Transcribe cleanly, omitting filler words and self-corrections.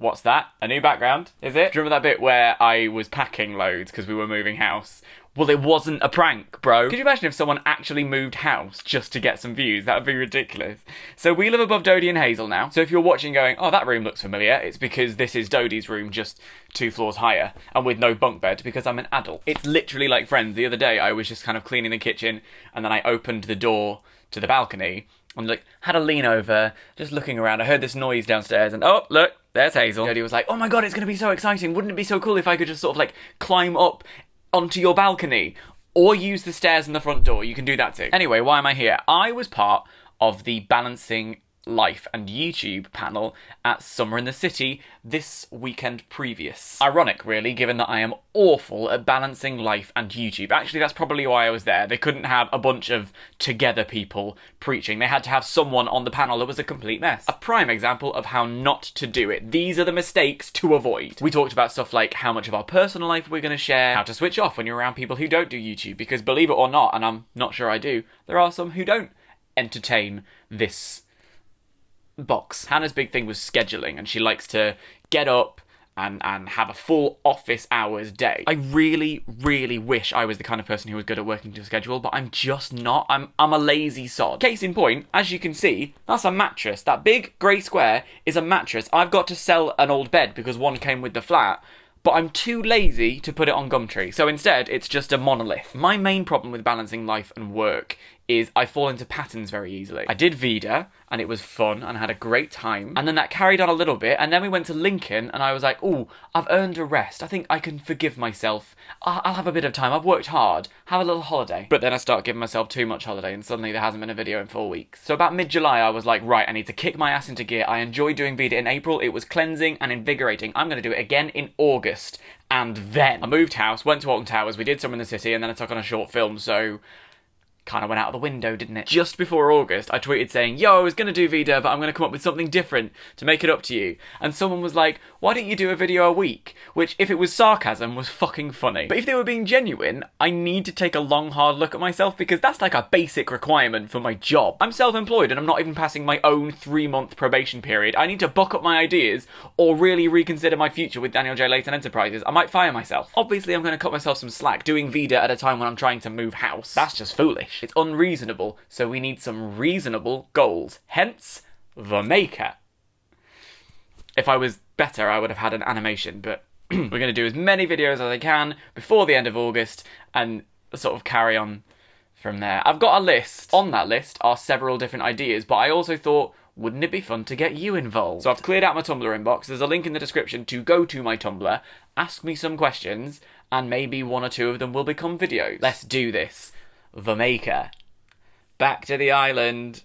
What's that? A new background, is it? Do you remember that bit where I was packing loads because we were moving house? Well, it wasn't a prank, bro. Could you imagine if someone actually moved house just to get some views? That would be ridiculous. So we live above Dodie and Hazel now. So if you're watching going, oh, that room looks familiar, it's because this is Dodie's room just 2 floors higher and with no bunk bed because I'm an adult. It's literally like Friends. The other day I was just kind of cleaning the kitchen and then I opened the door to the balcony and like had a lean over, just looking around. I heard this noise downstairs and oh, look, there's Hazel. Dodie was like, oh my God, it's going to be so exciting. Wouldn't it be so cool if I could just sort of like climb up onto your balcony or use the stairs in the front door? You can do that too. Anyway, why am I here? I was part of the Balancing Life and YouTube panel at Summer in the City this weekend previous. Ironic, really, given that I am awful at balancing life and YouTube. Actually, that's probably why I was there. They couldn't have a bunch of together people preaching. They had to have someone on the panel that was a complete mess. A prime example of how not to do it. These are the mistakes to avoid. We talked about stuff like how much of our personal life we're going to share, how to switch off when you're around people who don't do YouTube, because believe it or not, and I'm not sure I do, there are some who don't entertain this box. Hannah's big thing was scheduling, and she likes to get up and have a full office hours day. I really, really wish I was the kind of person who was good at working to a schedule, but I'm just not. I'm a lazy sod. Case in point, as you can see, that's a mattress. That big grey square is a mattress. I've got to sell an old bed because one came with the flat, but I'm too lazy to put it on Gumtree. So instead, it's just a monolith. My main problem with balancing life and work is I fall into patterns very easily. I did Vida, and it was fun, and I had a great time. And then that carried on a little bit, and then we went to Lincoln, and I was like, ooh, I've earned a rest. I think I can forgive myself. I'll have a bit of time. I've worked hard. Have a little holiday. But then I start giving myself too much holiday, and suddenly there hasn't been a video in 4 weeks. So about mid-July, I was like, right, I need to kick my ass into gear. I enjoyed doing Vida in April. It was cleansing and invigorating. I'm going to do it again in August. And then I moved house, went to Alton Towers, we did Summer in the City, and then I took on a short film, so kind of went out of the window, didn't it? Just before August, I tweeted saying, yo, I was going to do Vida, but I'm going to come up with something different to make it up to you. And someone was like, why don't you do a video a week? Which, if it was sarcasm, was fucking funny. But if they were being genuine, I need to take a long, hard look at myself because that's like a basic requirement for my job. I'm self-employed and I'm not even passing my own 3-month probation period. I need to buck up my ideas or really reconsider my future with Daniel J Layton Enterprises. I might fire myself. Obviously, I'm going to cut myself some slack doing Vida at a time when I'm trying to move house. That's just foolish. It's unreasonable, so we need some reasonable goals. Hence, VAMAICA. If I was better, I would have had an animation, but we're going to do as many videos as I can before the end of August and sort of carry on from there. I've got a list. On that list are several different ideas, but I also thought, wouldn't it be fun to get you involved? So I've cleared out my Tumblr inbox. There's a link in the description to go to my Tumblr, ask me some questions, and maybe 1 or 2 of them will become videos. Let's do this. VAMAICA. Back to the island.